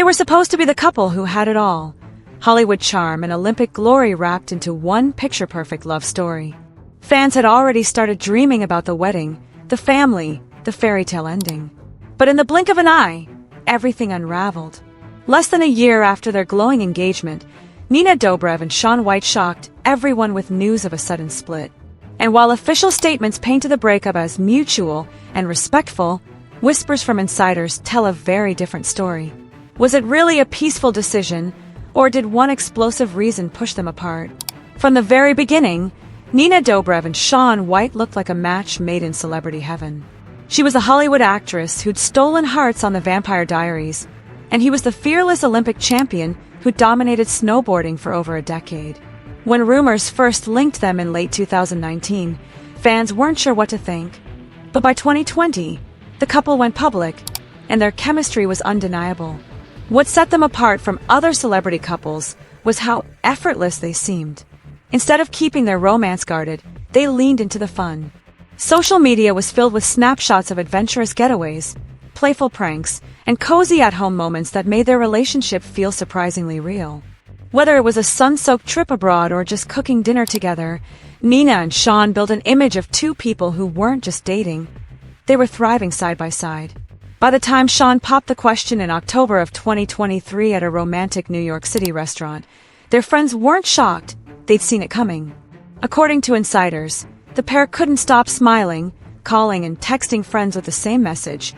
were supposed to be the couple who had it all: Hollywood charm and Olympic glory wrapped into one picture-perfect love story. Fans had already started dreaming about the wedding, the family, the fairy tale ending. But in the blink of an eye, everything unraveled. Less than a year after their glowing engagement, Nina Dobrev and Shaunwhite shocked everyone with news of a sudden split. And while official statements painted the breakup as mutual and respectful, whispers from insiders tell a very different story. Was it really a peaceful decision, or did one explosive reason push them apart? From the very beginning, Nina Dobrev and Shaunwhite looked like a match made in celebrity heaven. She was a Hollywood actress who'd stolen hearts on The Vampire Diaries, and he was the fearless Olympic champion who dominated snowboarding for over a decade. When rumors first linked them in late 2019, fans weren't sure what to think. But by 2020, the couple went public, and their chemistry was undeniable. What set them apart from other celebrity couples was how effortless they seemed. Instead of keeping their romance guarded, they leaned into the fun. Social media was filled with snapshots of adventurous getaways, playful pranks, and cozy at-home moments that made their relationship feel surprisingly real. Whether it was a sun-soaked trip abroad or just cooking dinner together, Nina and Shaun built an image of two people who weren't just dating. They were thriving side by side. By the time Shaun popped the question in October of 2023 at a romantic New York City restaurant, their friends weren't shocked. They'd seen it coming. According to insiders, the pair couldn't stop smiling, calling and texting friends with the same message: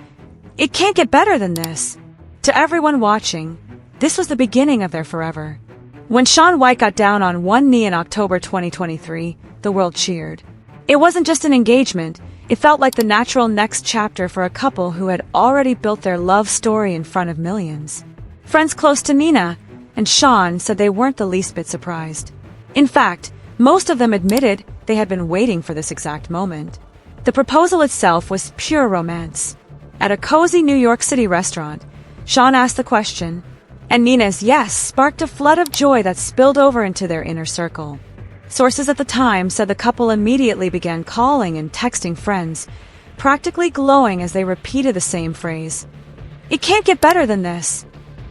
"It can't get better than this." To everyone watching, this was the beginning of their forever. When Shaunwhite got down on one knee in October 2023, the world cheered. It wasn't just an engagement, it felt like the natural next chapter for a couple who had already built their love story in front of millions. Friends close to Nina and Shaun said they weren't the least bit surprised. In fact, most of them admitted they had been waiting for this exact moment. The proposal itself was pure romance. At a cozy New York City restaurant, Shaun asked the question, and Nina's yes sparked a flood of joy that spilled over into their inner circle. Sources at the time said the couple immediately began calling and texting friends, practically glowing as they repeated the same phrase: "It can't get better than this."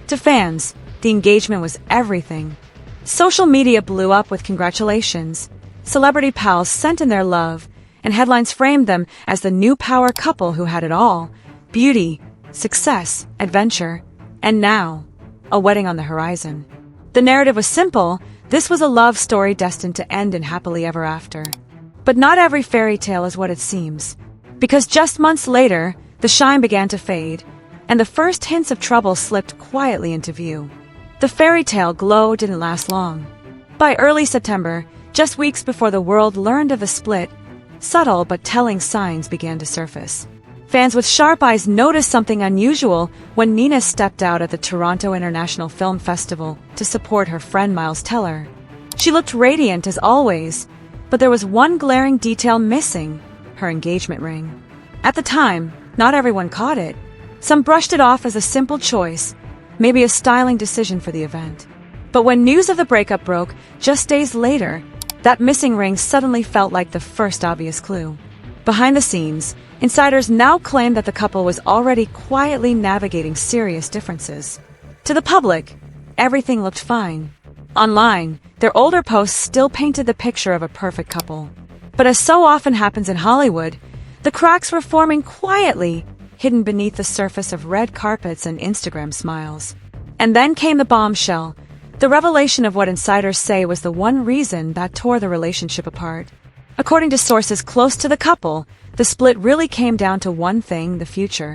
To fans, the engagement was everything. Social media blew up with congratulations. Celebrity pals sent in their love, and headlines framed them as the new power couple who had it all: beauty, success, adventure, and now, a wedding on the horizon. The narrative was simple: this was a love story destined to end in happily ever after. But not every fairy tale is what it seems. Because just months later, the shine began to fade, and the first hints of trouble slipped quietly into view. The fairy tale glow didn't last long. By early September, just weeks before the world learned of the split, subtle but telling signs began to surface. Fans with sharp eyes noticed something unusual when Nina stepped out at the Toronto International Film Festival to support her friend Miles Teller. She looked radiant as always, but there was one glaring detail missing: her engagement ring. At the time, not everyone caught it. Some brushed it off as a simple choice, maybe a styling decision for the event. But when news of the breakup broke just days later, that missing ring suddenly felt like the first obvious clue. Behind the scenes, insiders now claim that the couple was already quietly navigating serious differences. To the public, everything looked fine. Online, their older posts still painted the picture of a perfect couple. But as so often happens in Hollywood, the cracks were forming quietly, hidden beneath the surface of red carpets and Instagram smiles. And then came the bombshell, the revelation of what insiders say was the one reason that tore the relationship apart. According to sources close to the couple, the split really came down to one thing: the future.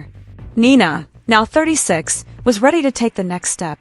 Nina, now 36, was ready to take the next step: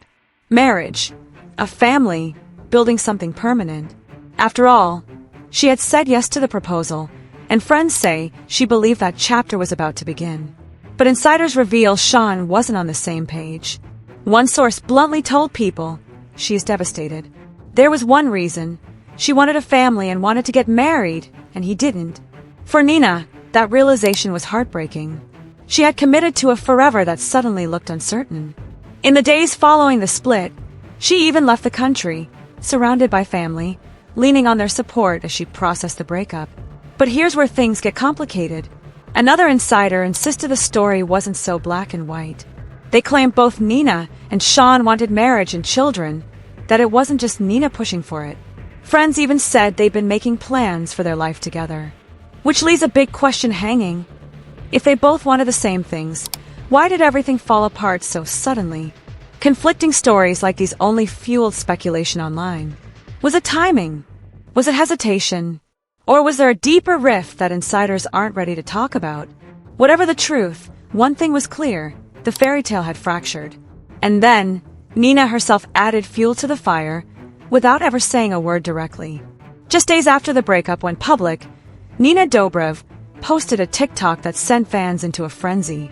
marriage, a family, building something permanent. After all, she had said yes to the proposal, and friends say she believed that chapter was about to begin. But insiders reveal Shaun wasn't on the same page. One source bluntly told people, "She is devastated." There was one reason: she wanted a family and wanted to get married, and he didn't. For Nina, that realization was heartbreaking. She had committed to a forever that suddenly looked uncertain. In the days following the split, she even left the country, surrounded by family, leaning on their support as she processed the breakup. But here's where things get complicated. Another insider insisted the story wasn't so black and white. They claimed both Nina and Shaun wanted marriage and children, that it wasn't just Nina pushing for it. Friends even said they'd been making plans for their life together. Which leaves a big question hanging. If they both wanted the same things, why did everything fall apart so suddenly? Conflicting stories like these only fueled speculation online. Was it timing? Was it hesitation? Or was there a deeper rift that insiders aren't ready to talk about? Whatever the truth, one thing was clear: the fairy tale had fractured. And then, Nina herself added fuel to the fire, without ever saying a word directly. Just days after the breakup went public, Nina Dobrev posted a TikTok that sent fans into a frenzy.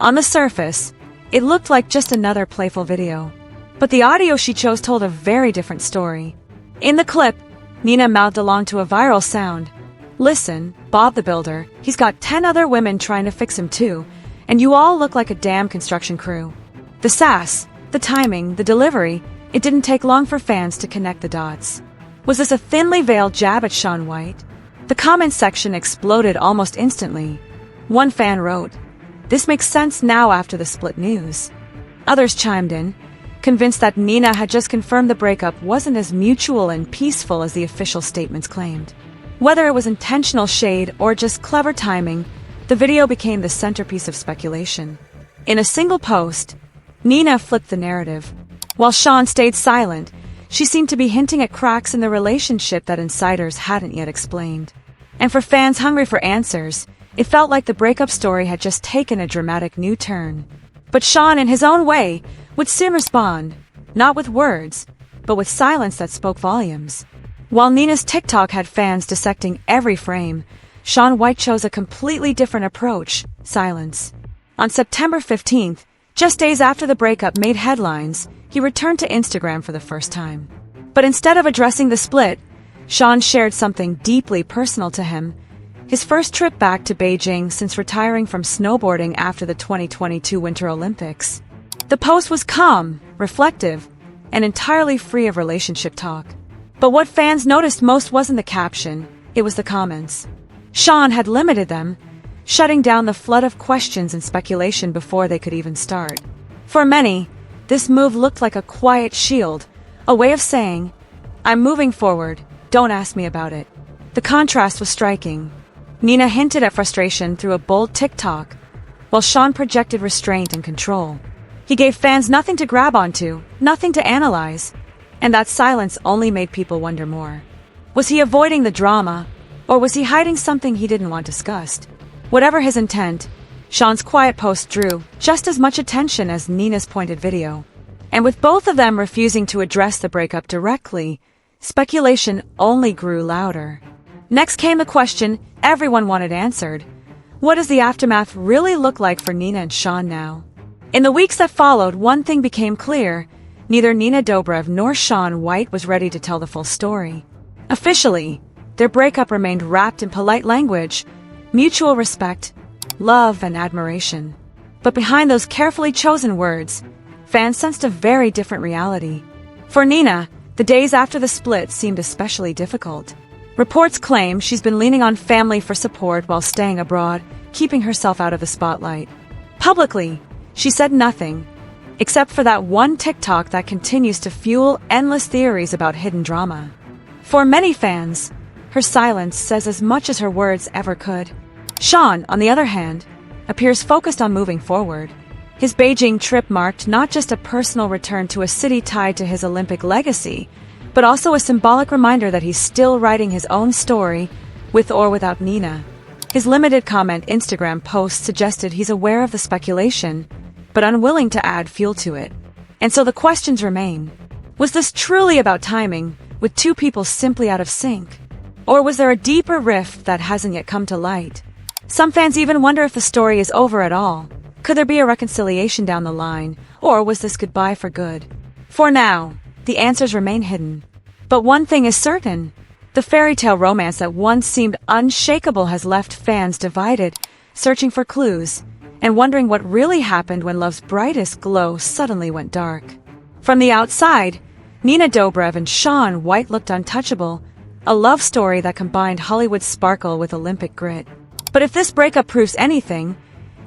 On the surface, it looked like just another playful video. But the audio she chose told a very different story. In the clip, Nina mouthed along to a viral sound. "Listen, Bob the Builder, he's got 10 other women trying to fix him too, and you all look like a damn construction crew." The sass, the timing, the delivery, it didn't take long for fans to connect the dots. Was this a thinly veiled jab at Shaunwhite? The comment section exploded almost instantly. One fan wrote, "This makes sense now after the split news." Others chimed in, convinced that Nina had just confirmed the breakup wasn't as mutual and peaceful as the official statements claimed. Whether it was intentional shade or just clever timing, the video became the centerpiece of speculation. In a single post, Nina flipped the narrative. While Shaun stayed silent, she seemed to be hinting at cracks in the relationship that insiders hadn't yet explained. And for fans hungry for answers, it felt like the breakup story had just taken a dramatic new turn. But Shaun, in his own way, would soon respond, not with words, but with silence that spoke volumes. While Nina's TikTok had fans dissecting every frame, Shaunwhite chose a completely different approach: silence. On September 15th, just days after the breakup made headlines, he returned to Instagram for the first time. But instead of addressing the split, Shaun shared something deeply personal to him: his first trip back to Beijing since retiring from snowboarding after the 2022 Winter Olympics. The post was calm, reflective, and entirely free of relationship talk. But what fans noticed most wasn't the caption, it was the comments. Shaun had limited them, shutting down the flood of questions and speculation before they could even start. For many, this move looked like a quiet shield, a way of saying, "I'm moving forward, don't ask me about it." The contrast was striking. Nina hinted at frustration through a bold TikTok, while Shaun projected restraint and control. He gave fans nothing to grab onto, nothing to analyze, and that silence only made people wonder more. Was he avoiding the drama, or was he hiding something he didn't want discussed? Whatever his intent, Shaun's quiet post drew just as much attention as Nina's pointed video. And with both of them refusing to address the breakup directly, speculation only grew louder. Next came the question everyone wanted answered: what does the aftermath really look like for Nina and Shaun now? In the weeks that followed, one thing became clear: neither Nina Dobrev nor Shaunwhite was ready to tell the full story. Officially, their breakup remained wrapped in polite language, mutual respect, love, and admiration. But behind those carefully chosen words, fans sensed a very different reality. For Nina, the days after the split seemed especially difficult. Reports claim she's been leaning on family for support while staying abroad, keeping herself out of the spotlight. Publicly, she said nothing, except for that one TikTok that continues to fuel endless theories about hidden drama. For many fans, her silence says as much as her words ever could. Shaun, on the other hand, appears focused on moving forward. His Beijing trip marked not just a personal return to a city tied to his Olympic legacy, but also a symbolic reminder that he's still writing his own story, with or without Nina. His limited comment Instagram post suggested he's aware of the speculation, but unwilling to add fuel to it. And so the questions remain. Was this truly about timing, with two people simply out of sync? Or was there a deeper rift that hasn't yet come to light? Some fans even wonder if the story is over at all. Could there be a reconciliation down the line, or was this goodbye for good? For now, the answers remain hidden. But one thing is certain: the fairy tale romance that once seemed unshakable has left fans divided, searching for clues, and wondering what really happened when love's brightest glow suddenly went dark. From the outside, Nina Dobrev and Shaunwhite looked untouchable, a love story that combined Hollywood sparkle with Olympic grit. But if this breakup proves anything,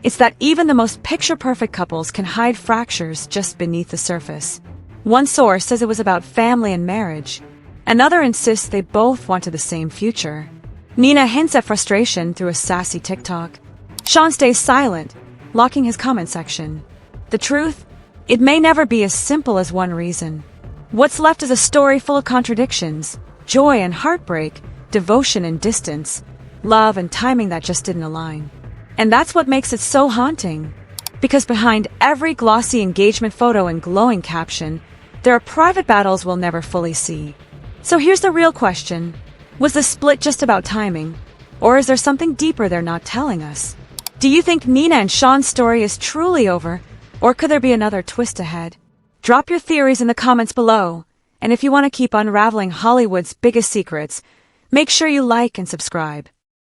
It's that even the most picture-perfect couples can hide fractures just beneath the surface. One source says it was about family and marriage. Another insists they both wanted the same future. Nina hints at frustration through a sassy TikTok. Shaun stays silent, locking his comment section. The truth? It may never be as simple as one reason. What's left is a story full of contradictions, joy and heartbreak, devotion and distance, love and timing that just didn't align. And that's what makes it so haunting. Because behind every glossy engagement photo and glowing caption, there are private battles we'll never fully see. So here's the real question. Was the split just about timing? Or is there something deeper they're not telling us? Do you think Nina and Shaun's story is truly over? Or could there be another twist ahead? Drop your theories in the comments below. And if you want to keep unraveling Hollywood's biggest secrets, make sure you like and subscribe.